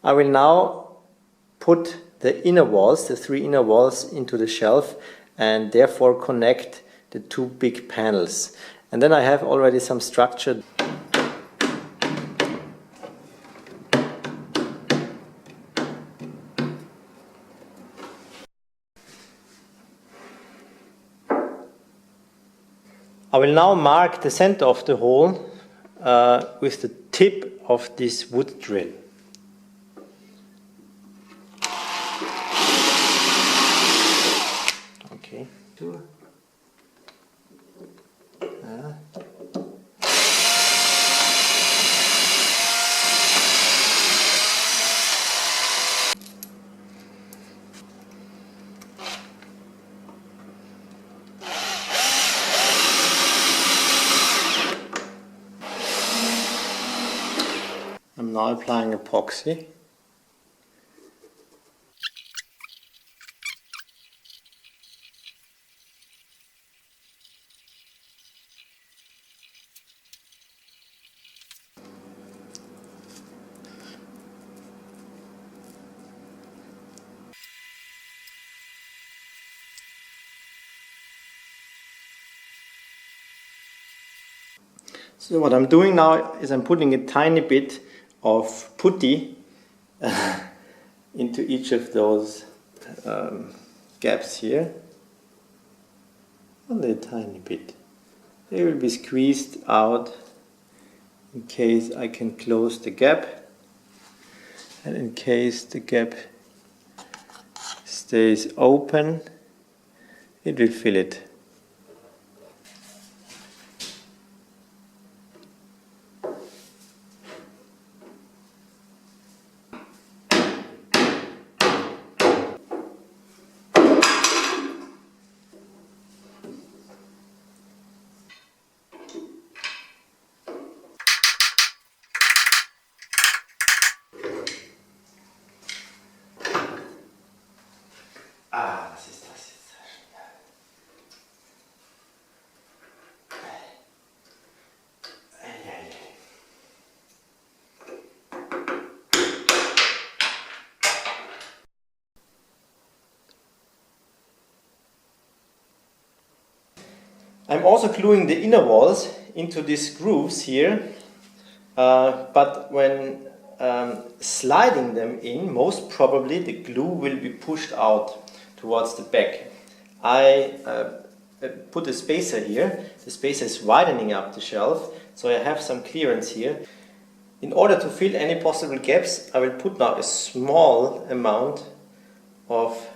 I will now put the inner walls, the 3 inner walls, into the shelf and therefore connect the 2 big panels. And then I have already some structure. I will now mark the center of the hole with the tip of this wood drill. Okay. I'm now applying epoxy. So what I'm doing now is I'm putting a tiny bit of putty into each of those gaps here. Only a tiny bit. They will be squeezed out in case I can close the gap, and in case the gap stays open, it will fill it. Das ist das jetzt. I'm also gluing the inner walls into these grooves here, but when sliding them in, most probably the glue will be pushed out towards the back. I put a spacer here. The spacer is widening up the shelf, so I have some clearance here. In order to fill any possible gaps, I will put now a small amount of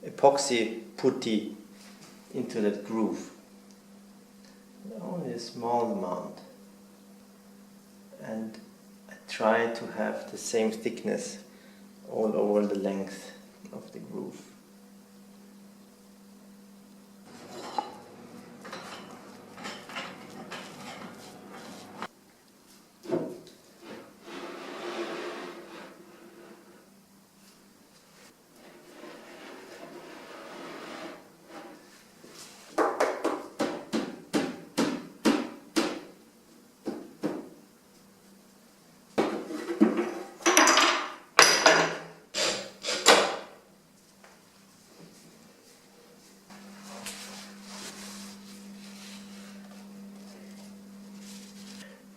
epoxy putty into that groove. Only a small amount. And I try to have the same thickness all over the length of the groove.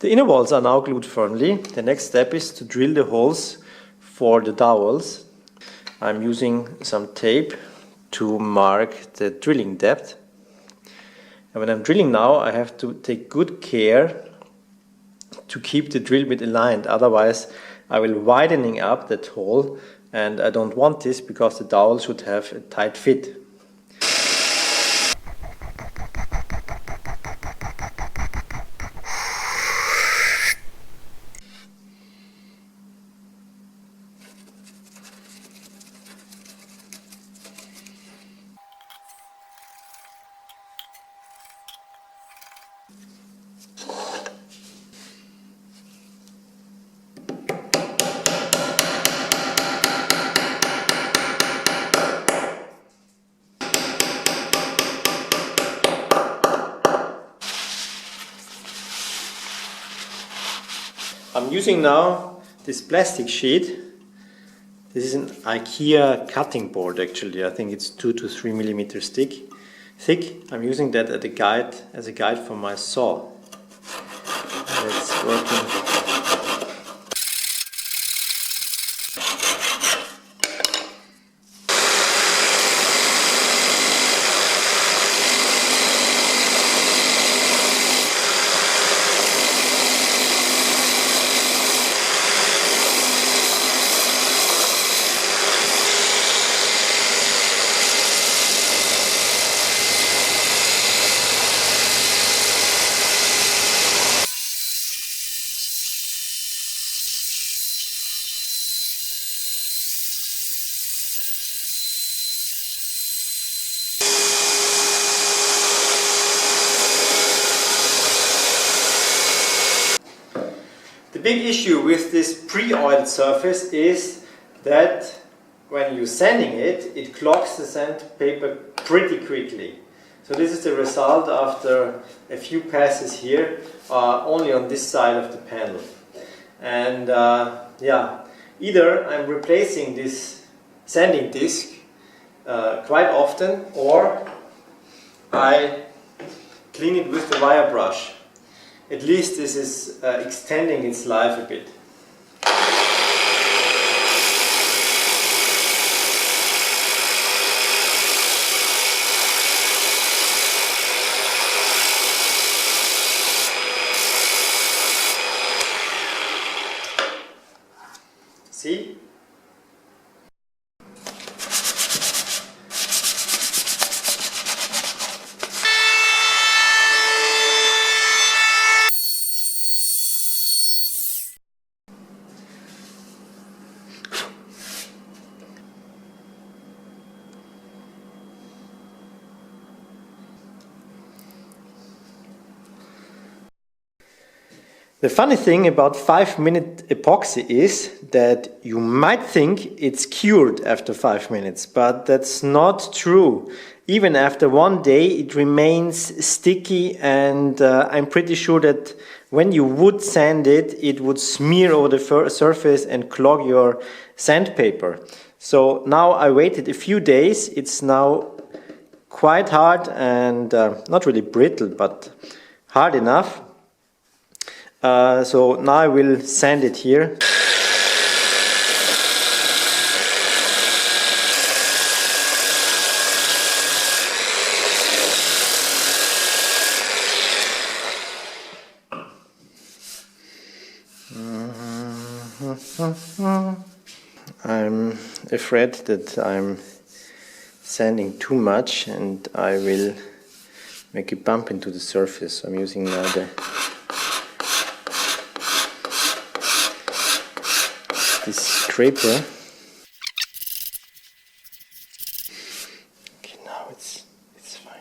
The inner walls are now glued firmly. The next step is to drill the holes for the dowels. I'm using some tape to mark the drilling depth. And when I'm drilling now, I have to take good care to keep the drill bit aligned. Otherwise, I will widening up that hole, and I don't want this because the dowel should have a tight fit. I'm using now this plastic sheet This is an IKEA cutting board actually. I think it's 2 to 3 millimeters thick. I'm using that as a guide for my saw. It's working. The big issue with this pre-oiled surface is that when you're sanding it, it clogs the sandpaper pretty quickly. So this is the result after a few passes here, only on this side of the panel. And yeah, either I'm replacing this sanding disc quite often, or I clean it with the wire brush. At least this is extending its life a bit. See? The funny thing about 5-minute epoxy is that you might think it's cured after 5 minutes, but that's not true. Even after 1 day it remains sticky, and I'm pretty sure that when you would sand it, it would smear over the surface and clog your sandpaper. So now I waited a few days. It's now quite hard and not really brittle, but hard enough. So now I will sand it here. I'm afraid that I'm sanding too much and I will make a bump into the surface. So I'm using now this scraper. Okay, now it's fine.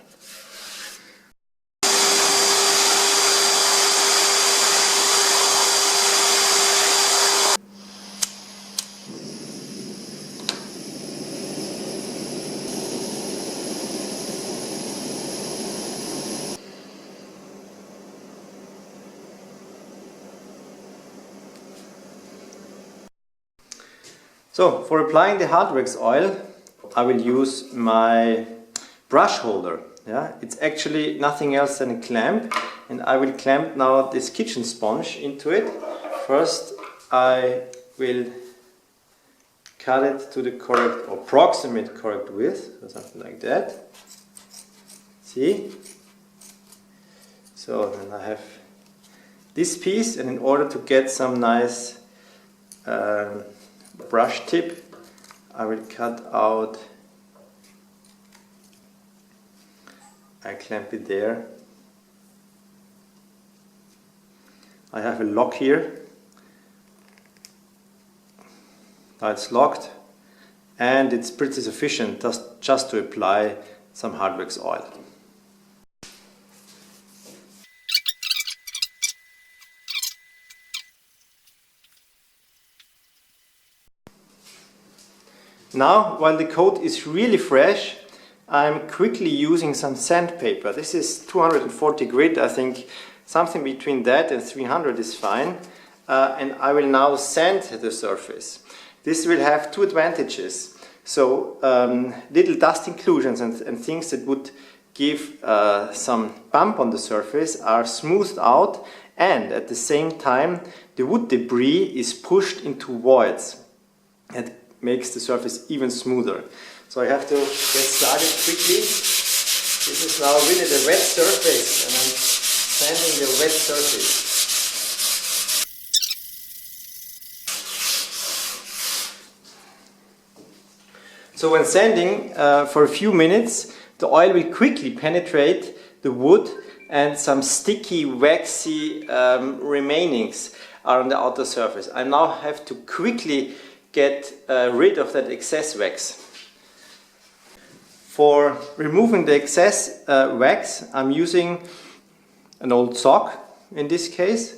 So, for applying the hardwax oil, I will use my brush holder. Yeah, it's actually nothing else than a clamp, and I will clamp now this kitchen sponge into it. First, I will cut it to the correct or approximate correct width, or something like that. See? So then I have this piece, and in order to get some nice brush tip, I will cut out, I clamp it there. I have a lock here. Now it's locked, and it's pretty sufficient just to apply some hardwax oil. Now, while the coat is really fresh, I'm quickly using some sandpaper. This is 240 grit, I think something between that and 300 is fine. And I will now sand the surface. This will have two advantages. So little dust inclusions and things that would give some bump on the surface are smoothed out, and at the same time the wood debris is pushed into voids. That makes the surface even smoother. So I have to get started quickly. This is now really the wet surface, and I'm sanding the wet surface. So when sanding for a few minutes, the oil will quickly penetrate the wood, and some sticky, waxy remainings are on the outer surface. I now have to quickly get rid of that excess wax. For removing the excess wax, I'm using an old sock in this case,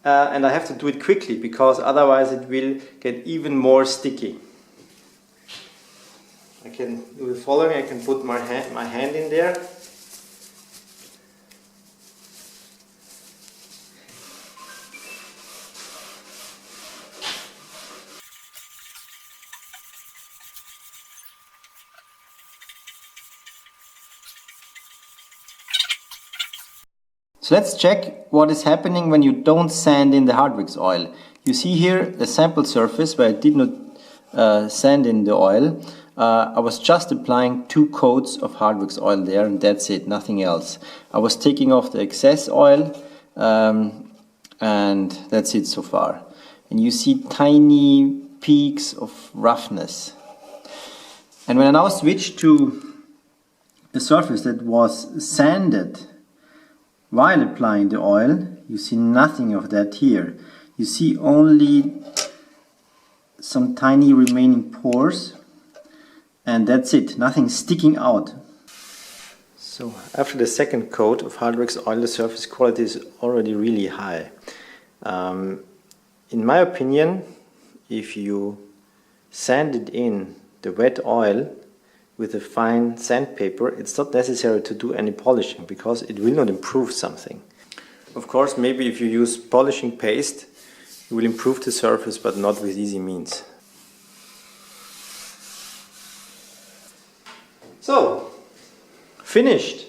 and I have to do it quickly because otherwise it will get even more sticky. I can do the following. I can put my hand in there. So let's check what is happening when you don't sand in the hardwax oil. You see here a sample surface where I did not sand in the oil. I was just applying 2 coats of hardwax oil there, and that's it, nothing else. I was taking off the excess oil, and that's it so far. And you see tiny peaks of roughness. And when I now switch to a surface that was sanded while applying the oil, you see nothing of that here. You see only some tiny remaining pores. And that's it, nothing sticking out. So after the second coat of hardwax oil, the surface quality is already really high. In my opinion, if you sanded in the wet oil with a fine sandpaper, it's not necessary to do any polishing because it will not improve something. Of course, maybe if you use polishing paste, you will improve the surface, but not with easy means. So, finished.